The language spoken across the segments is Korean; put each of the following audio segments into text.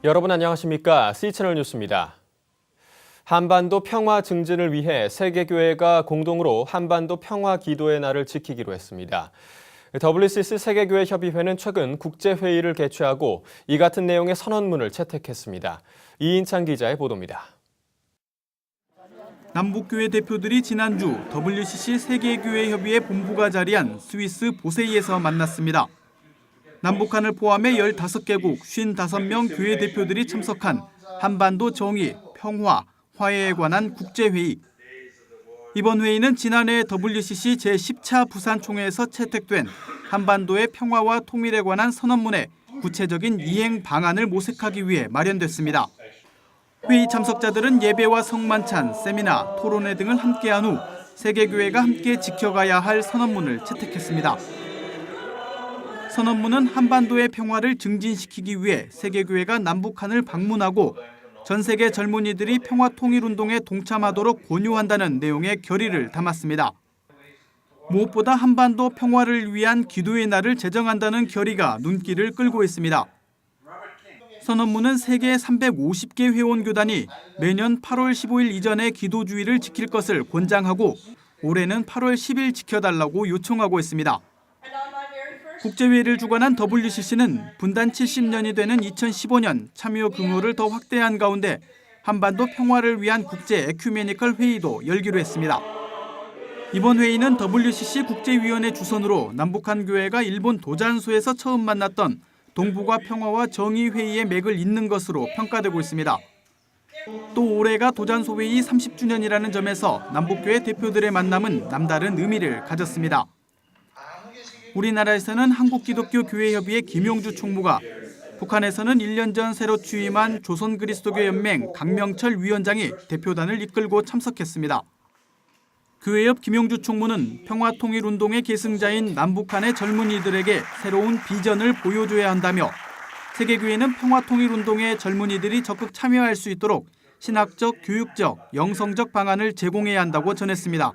여러분 안녕하십니까? C채널 뉴스입니다. 한반도 평화 증진을 위해 세계교회가 공동으로 한반도 평화 기도의 날을 지키기로 했습니다. WCC 세계교회협의회는 최근 국제회의를 개최하고 이 같은 내용의 선언문을 채택했습니다. 이인찬 기자의 보도입니다. 남북교회 대표들이 지난주 WCC 세계교회협의회 본부가 자리한 스위스 보세이에서 만났습니다. 남북한을 포함해 15개국 55명 교회 대표들이 참석한 한반도 정의, 평화, 화해에 관한 국제회의. 이번 회의는 지난해 WCC 제10차 부산총회에서 채택된 한반도의 평화와 통일에 관한 선언문의 구체적인 이행 방안을 모색하기 위해 마련됐습니다. 회의 참석자들은 예배와 성만찬, 세미나, 토론회 등을 함께한 후 세계교회가 함께 지켜가야 할 선언문을 채택했습니다. 선언문은 한반도의 평화를 증진시키기 위해 세계교회가 남북한을 방문하고 전 세계 젊은이들이 평화 통일운동에 동참하도록 권유한다는 내용의 결의를 담았습니다. 무엇보다 한반도 평화를 위한 기도의 날을 제정한다는 결의가 눈길을 끌고 있습니다. 선언문은 세계 350개 회원교단이 매년 8월 15일 이전에 기도주의를 지킬 것을 권장하고 올해는 8월 10일 지켜달라고 요청하고 있습니다. 국제회의를 주관한 WCC는 분단 70년이 되는 2015년 참여 규모를 더 확대한 가운데 한반도 평화를 위한 국제 에큐메니컬 회의도 열기로 했습니다. 이번 회의는 WCC 국제위원회 주선으로 남북한 교회가 일본 도잔소에서 처음 만났던 동북아 평화와 정의 회의의 맥을 잇는 것으로 평가되고 있습니다. 또 올해가 도잔소 회의 30주년이라는 점에서 남북교회 대표들의 만남은 남다른 의미를 가졌습니다. 우리나라에서는 한국기독교교회협의회 김용주 총무가, 북한에서는 1년 전 새로 취임한 조선그리스도교연맹 강명철 위원장이 대표단을 이끌고 참석했습니다. 교회 옆 김용주 총무는 평화통일운동의 계승자인 남북한의 젊은이들에게 새로운 비전을 보여줘야 한다며 세계교회는 평화통일운동에 젊은이들이 적극 참여할 수 있도록 신학적, 교육적, 영성적 방안을 제공해야 한다고 전했습니다.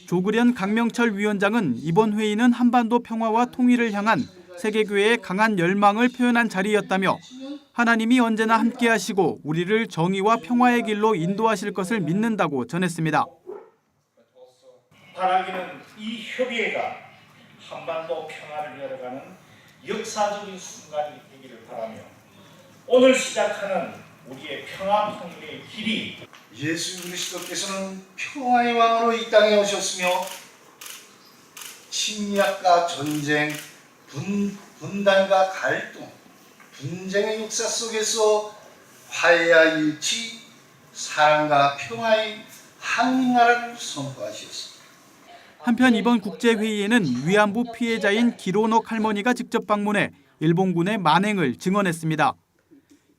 조그련 강명철 위원장은 이번 회의는 한반도 평화와 통일을 향한 세계교회의 강한 열망을 표현한 자리였다며 하나님이 언제나 함께하시고 우리를 정의와 평화의 길로 인도하실 것을 믿는다고 전했습니다. 바라기는 이 협의회가 한반도 평화를 열어가는 역사적인 순간이 되기를 바라며 오늘 시작하는 우리의 평화 통일의 길이 예수 그리스도께서는 평화의 왕으로 이 땅에 오셨으며 침략과 전쟁, 분단과 갈등, 분쟁의 역사 속에서 화해와 일치, 사랑과 평화의 한나라를 선포하셨습니다. 한편 이번 국제회의에는 위안부 피해자인 기로녹 할머니가 직접 방문해 일본군의 만행을 증언했습니다.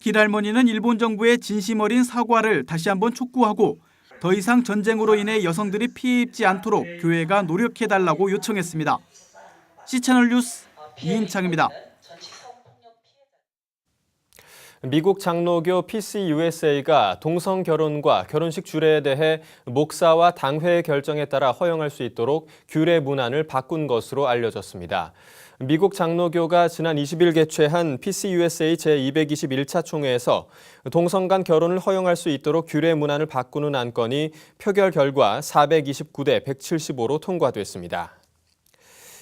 길 할머니는 일본 정부의 진심 어린 사과를 다시 한번 촉구하고 더 이상 전쟁으로 인해 여성들이 피해 입지 않도록 교회가 노력해달라고 요청했습니다. C채널 뉴스 이인창입니다. 미국 장로교 PCUSA가 동성 결혼과 결혼식 주례에 대해 목사와 당회의 결정에 따라 허용할 수 있도록 규례 문안을 바꾼 것으로 알려졌습니다. 미국 장로교가 지난 20일 개최한 PCUSA 제221차 총회에서 동성 간 결혼을 허용할 수 있도록 규례 문안을 바꾸는 안건이 표결 결과 429대 175로 통과됐습니다.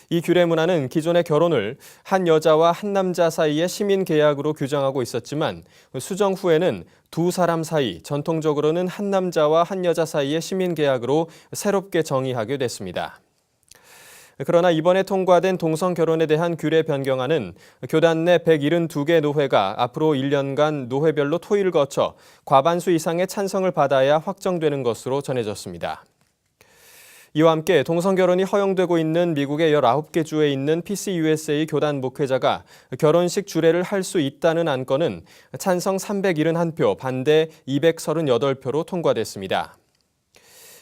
이 규례 문안은 기존의 결혼을 한 여자와 한 남자 사이의 시민 계약으로 규정하고 있었지만 수정 후에는 두 사람 사이, 전통적으로는 한 남자와 한 여자 사이의 시민 계약으로 새롭게 정의하게 됐습니다. 그러나 이번에 통과된 동성 결혼에 대한 규례 변경안은 교단 내 172개 노회가 앞으로 1년간 노회별로 토의를 거쳐 과반수 이상의 찬성을 받아야 확정되는 것으로 전해졌습니다. 이와 함께 동성 결혼이 허용되고 있는 미국의 19개 주에 있는 PCUSA 교단 목회자가 결혼식 주례를 할 수 있다는 안건은 찬성 371표, 반대 238표로 통과됐습니다.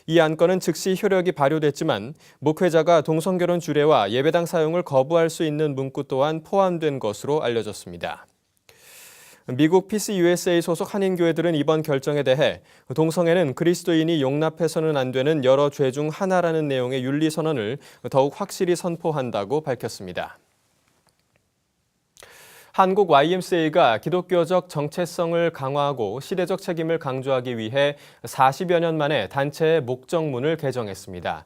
이 안건은 즉시 효력이 발효됐지만 목회자가 동성결혼 주례와 예배당 사용을 거부할 수 있는 문구 또한 포함된 것으로 알려졌습니다. 미국 PCUSA 소속 한인교회들은 이번 결정에 대해 동성애는 그리스도인이 용납해서는 안 되는 여러 죄 중 하나라는 내용의 윤리선언을 더욱 확실히 선포한다고 밝혔습니다. 한국 YMCA가 기독교적 정체성을 강화하고 시대적 책임을 강조하기 위해 40여 년 만에 단체의 목적문을 개정했습니다.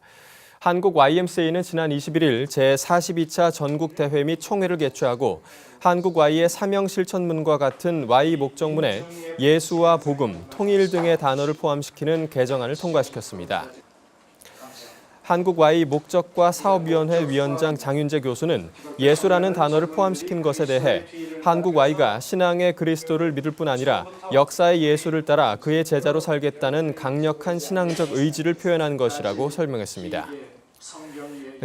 한국 YMCA는 지난 21일 제42차 전국대회 및 총회를 개최하고 한국 Y의 사명 실천문과 같은 Y 목적문에 예수와 복음, 통일 등의 단어를 포함시키는 개정안을 통과시켰습니다. 한국 Y 목적과 사업위원회 위원장 장윤재 교수는 예수라는 단어를 포함시킨 것에 대해 한국 Y가 신앙의 그리스도를 믿을 뿐 아니라 역사의 예수를 따라 그의 제자로 살겠다는 강력한 신앙적 의지를 표현한 것이라고 설명했습니다.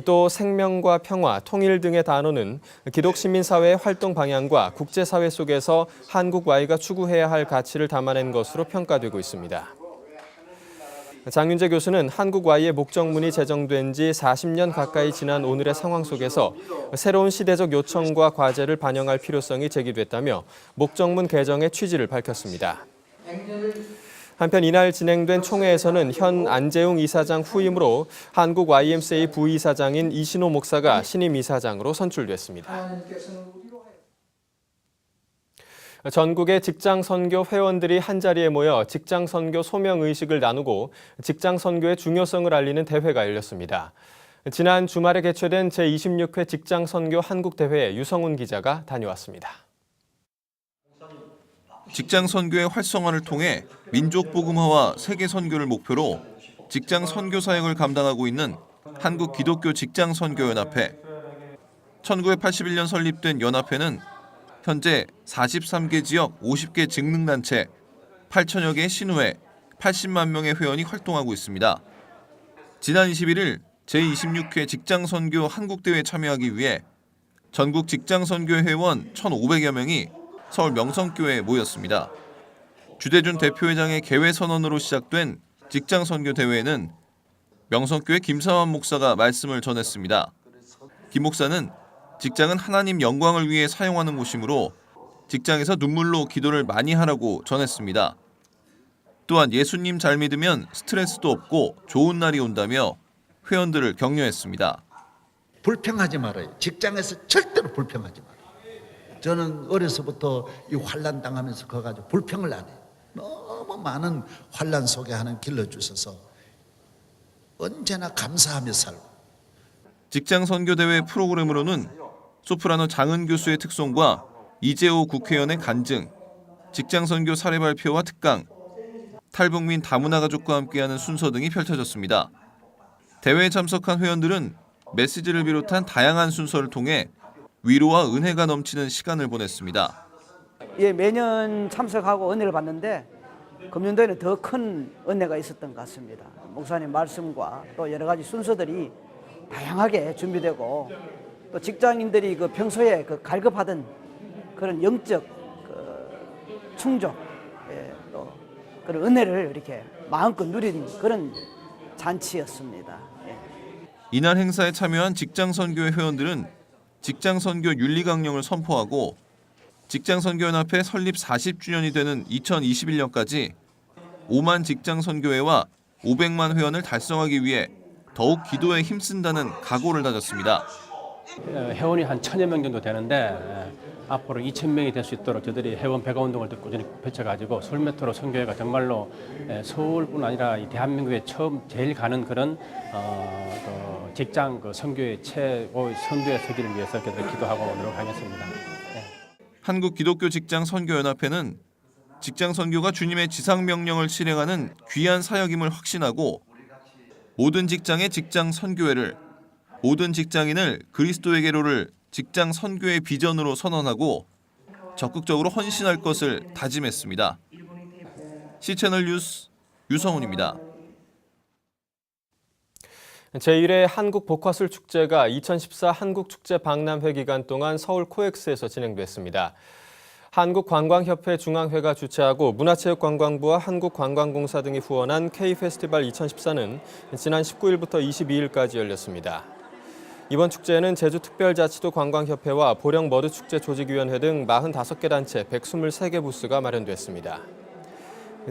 또 생명과 평화, 통일 등의 단어는 기독시민사회의 활동 방향과 국제사회 속에서 한국 Y가 추구해야 할 가치를 담아낸 것으로 평가되고 있습니다. 장윤재 교수는 한국 Y의 목적문이 제정된 지 40년 가까이 지난 오늘의 상황 속에서 새로운 시대적 요청과 과제를 반영할 필요성이 제기됐다며 목적문 개정의 취지를 밝혔습니다. 한편 이날 진행된 총회에서는 현 안재웅 이사장 후임으로 한국 YMCA 부이사장인 이신호 목사가 신임 이사장으로 선출됐습니다. 전국의 직장선교 회원들이 한자리에 모여 직장선교 소명의식을 나누고 직장선교의 중요성을 알리는 대회가 열렸습니다. 지난 주말에 개최된 제26회 직장선교 한국대회에 유성훈 기자가 다녀왔습니다. 직장 선교의 활성화를 통해 민족 복음화와 세계 선교를 목표로 직장 선교 사역을 감당하고 있는 한국 기독교 직장 선교 연합회. 1981년 설립된 연합회는 현재 43개 지역 50개 직능단체, 8천여 개의 신우회, 80만 명의 회원이 활동하고 있습니다. 지난 21일 제26회 직장선교 한국대회에 참여하기 위해 전국 직장선교 회원 1,500여 명이 서울 명성교회에 모였습니다. 주대준 대표회장의 개회 선언으로 시작된 직장선교 대회에는 명성교회 김사환 목사가 말씀을 전했습니다. 김 목사는 직장은 하나님 영광을 위해 사용하는 곳이므로 직장에서 눈물로 기도를 많이 하라고 전했습니다. 또한 예수님 잘 믿으면 스트레스도 없고 좋은 날이 온다며 회원들을 격려했습니다. 불평하지 말아요. 직장에서 절대로 불평하지 말아요. 저는 어려서부터 이 환난 당하면서 그거 가지고 불평을 안 해요. 너무 많은 환난 속에 하나님 길러주셔서 언제나 감사하며 살고. 직장 선교 대회 프로그램으로는 소프라노 장은 교수의 특송과 이재호 국회의원의 간증, 직장 선교 사례 발표와 특강, 탈북민 다문화 가족과 함께하는 순서 등이 펼쳐졌습니다. 대회에 참석한 회원들은 메시지를 비롯한 다양한 순서를 통해 위로와 은혜가 넘치는 시간을 보냈습니다. 예, 매년 참석하고 은혜를 받는데 금년도에는 더 큰 은혜가 있었던 것 같습니다. 목사님 말씀과 또 여러 가지 순서들이 다양하게 준비되고 또 직장인들이 그 평소에 그 갈급하던 그런 영적 충족, 또 그런 은혜를 이렇게 마음껏 누리는 그런 잔치였습니다. 이날 행사에 참여한 직장선교회 회원들은 직장선교 윤리강령을 선포하고 직장선교연합회 설립 40주년이 되는 2021년까지 5만 직장선교회와 500만 회원을 달성하기 위해 더욱 기도에 힘쓴다는 각오를 다졌습니다. 회원이 한 1,000여 명 정도 되는데 앞으로 2,000명이 될 수 있도록 저희들이 회원 배가 운동을 꾸준히 펼쳐가지고 서울메트로 선교회가 정말로 서울뿐 아니라 이 대한민국에 제일 가는 그런 직장 선교의 최고 선두에 서기를 위해서 기도하고 노력하겠습니다. 네. 한국 기독교 직장 선교연합회는 직장 선교가 주님의 지상 명령을 실행하는 귀한 사역임을 확신하고 모든 직장의 직장 선교회를 모든 직장인을 그리스도에게로를 직장 선교의 비전으로 선언하고 적극적으로 헌신할 것을 다짐했습니다. C채널 뉴스 유성훈입니다. 제1회 한국복화술 축제가 2014 한국축제 박람회 기간 동안 서울 코엑스에서 진행됐습니다. 한국관광협회 중앙회가 주최하고 문화체육관광부와 한국관광공사 등이 후원한 K페스티벌 2014는 지난 19일부터 22일까지 열렸습니다. 이번 축제에는 제주특별자치도 관광협회와 보령머드축제 조직위원회 등 45개 단체 123개 부스가 마련됐습니다.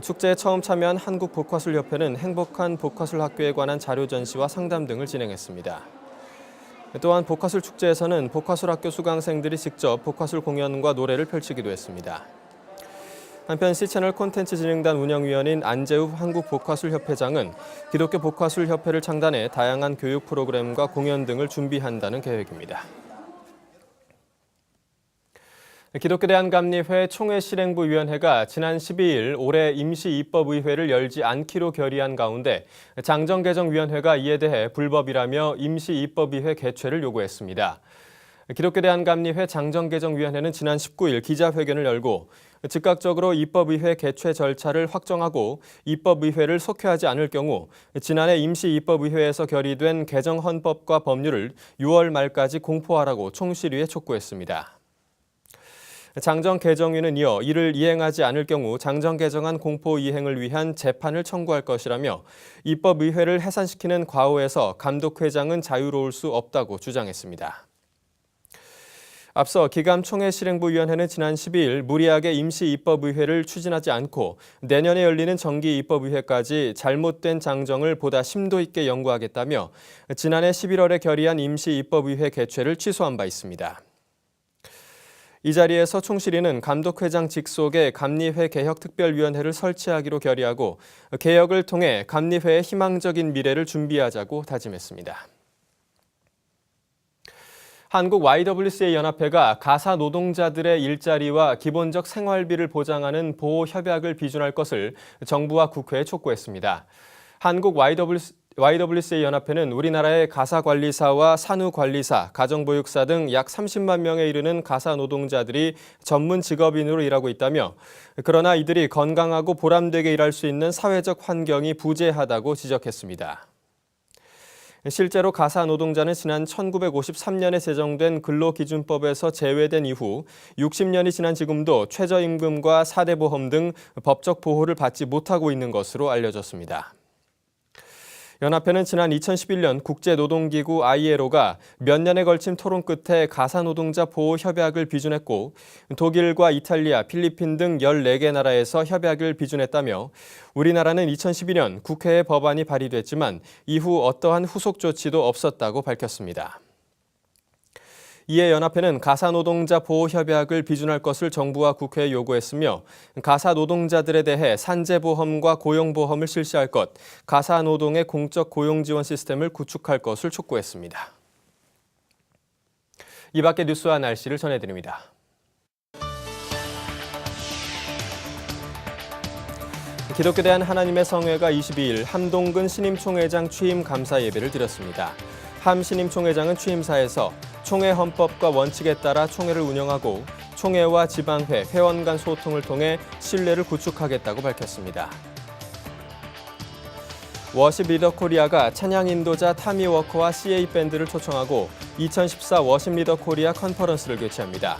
축제에 처음 참여한 한국복화술협회는 행복한 복화술 학교에 관한 자료 전시와 상담 등을 진행했습니다. 또한 복화술 축제에서는 복화술 학교 수강생들이 직접 복화술 공연과 노래를 펼치기도 했습니다. 한편 C채널 콘텐츠 진흥단 운영위원인 안재욱 한국복화술협회장은 기독교 복화술협회를 창단해 다양한 교육 프로그램과 공연 등을 준비한다는 계획입니다. 기독교대한감리회 총회실행부위원회가 지난 12일 올해 임시입법의회를 열지 않기로 결의한 가운데 장정개정위원회가 이에 대해 불법이라며 임시입법의회 개최를 요구했습니다. 기독교대한감리회 장정개정위원회는 지난 19일 기자회견을 열고 즉각적으로 입법의회 개최 절차를 확정하고 입법의회를 속회하지 않을 경우 지난해 임시입법의회에서 결의된 개정헌법과 법률을 6월 말까지 공포하라고 총실위에 촉구했습니다. 장정개정위는 이어 이를 이행하지 않을 경우 장정개정안 공포 이행을 위한 재판을 청구할 것이라며 입법의회를 해산시키는 과오에서 감독회장은 자유로울 수 없다고 주장했습니다. 앞서 기감총회실행부위원회는 지난 12일 무리하게 임시입법의회를 추진하지 않고 내년에 열리는 정기입법의회까지 잘못된 장정을 보다 심도 있게 연구하겠다며 지난해 11월에 결의한 임시입법의회 개최를 취소한 바 있습니다. 이 자리에서 총실위는 감독회장 직속에 감리회 개혁특별위원회를 설치하기로 결의하고 개혁을 통해 감리회의 희망적인 미래를 준비하자고 다짐했습니다. 한국 YWCA 연합회가 가사 노동자들의 일자리와 기본적 생활비를 보장하는 보호 협약을 비준할 것을 정부와 국회에 촉구했습니다. 한국 YWCA 연합회는 우리나라의 가사관리사와 산후관리사, 가정보육사 등 약 30만 명에 이르는 가사 노동자들이 전문 직업인으로 일하고 있다며 그러나 이들이 건강하고 보람되게 일할 수 있는 사회적 환경이 부재하다고 지적했습니다. 실제로 가사 노동자는 지난 1953년에 제정된 근로기준법에서 제외된 이후 60년이 지난 지금도 최저임금과 4대 보험 등 법적 보호를 받지 못하고 있는 것으로 알려졌습니다. 연합회는 지난 2011년 국제노동기구 ILO가 몇 년에 걸친 토론 끝에 가사노동자 보호협약을 비준했고 독일과 이탈리아, 필리핀 등 14개 나라에서 협약을 비준했다며 우리나라는 2012년 국회에 법안이 발의됐지만 이후 어떠한 후속 조치도 없었다고 밝혔습니다. 이에 연합회는 가사노동자 보호협약을 비준할 것을 정부와 국회에 요구했으며 가사노동자들에 대해 산재보험과 고용보험을 실시할 것, 가사노동의 공적 고용지원 시스템을 구축할 것을 촉구했습니다. 이 밖의 뉴스와 날씨를 전해드립니다. 기독교대한 하나님의 성회가 22일 함동근 신임총회장 취임 감사 예배를 드렸습니다. 함 신임총회장은 취임사에서 총회 헌법과 원칙에 따라 총회를 운영하고 총회와 지방회, 회원 간 소통을 통해 신뢰를 구축하겠다고 밝혔습니다. 워십 리더 코리아가 찬양 인도자 타미 워커와 CA 밴드를 초청하고 2014 워십 리더 코리아 컨퍼런스를 개최합니다.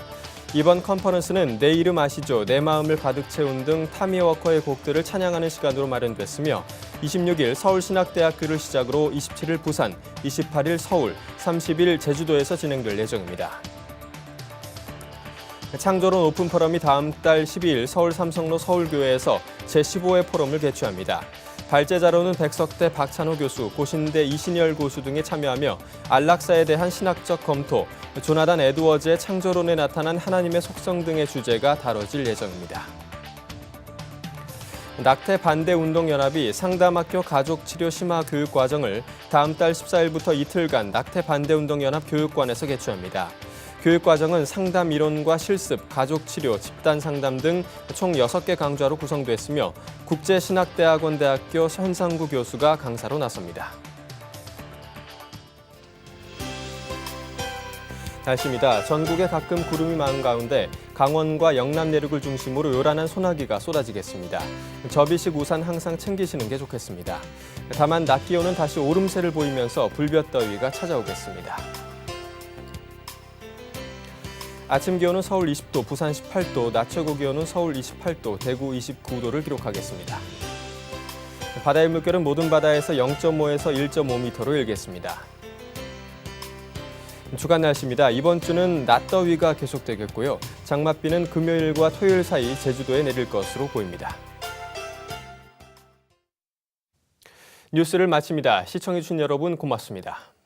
이번 컨퍼런스는 내 이름 아시죠, 내 마음을 가득 채운 등 타미 워커의 곡들을 찬양하는 시간으로 마련됐으며 26일 서울신학대학교를 시작으로 27일 부산, 28일 서울, 30일 제주도에서 진행될 예정입니다. 창조론 오픈 포럼이 다음 달 12일 서울 삼성로 서울교회에서 제15회 포럼을 개최합니다. 발제자로는 백석대 박찬호 교수, 고신대 이신열 고수 등이 참여하며 안락사에 대한 신학적 검토, 조나단 에드워즈의 창조론에 나타난 하나님의 속성 등의 주제가 다뤄질 예정입니다. 낙태 반대 운동연합이 상담학교 가족치료 심화 교육 과정을 다음 달 14일부터 이틀간 낙태 반대 운동연합 교육관에서 개최합니다. 교육과정은 상담 이론과 실습, 가족치료, 집단상담 등 총 6개 강좌로 구성됐으며 국제신학대학원대학교 현상구 교수가 강사로 나섭니다. 날씨입니다. 전국에 가끔 구름이 많은 가운데 강원과 영남 내륙을 중심으로 요란한 소나기가 쏟아지겠습니다. 접이식 우산 항상 챙기시는 게 좋겠습니다. 다만 낮 기온은 다시 오름세를 보이면서 불볕더위가 찾아오겠습니다. 아침 기온은 서울 20도, 부산 18도, 낮 최고 기온은 서울 28도, 대구 29도를 기록하겠습니다. 바다의 물결은 모든 바다에서 0.5에서 1.5m로 일겠습니다. 주간 날씨입니다. 이번 주는 낮더위가 계속되겠고요. 장맛비는 금요일과 토요일 사이 제주도에 내릴 것으로 보입니다. 뉴스를 마칩니다. 시청해주신 여러분 고맙습니다.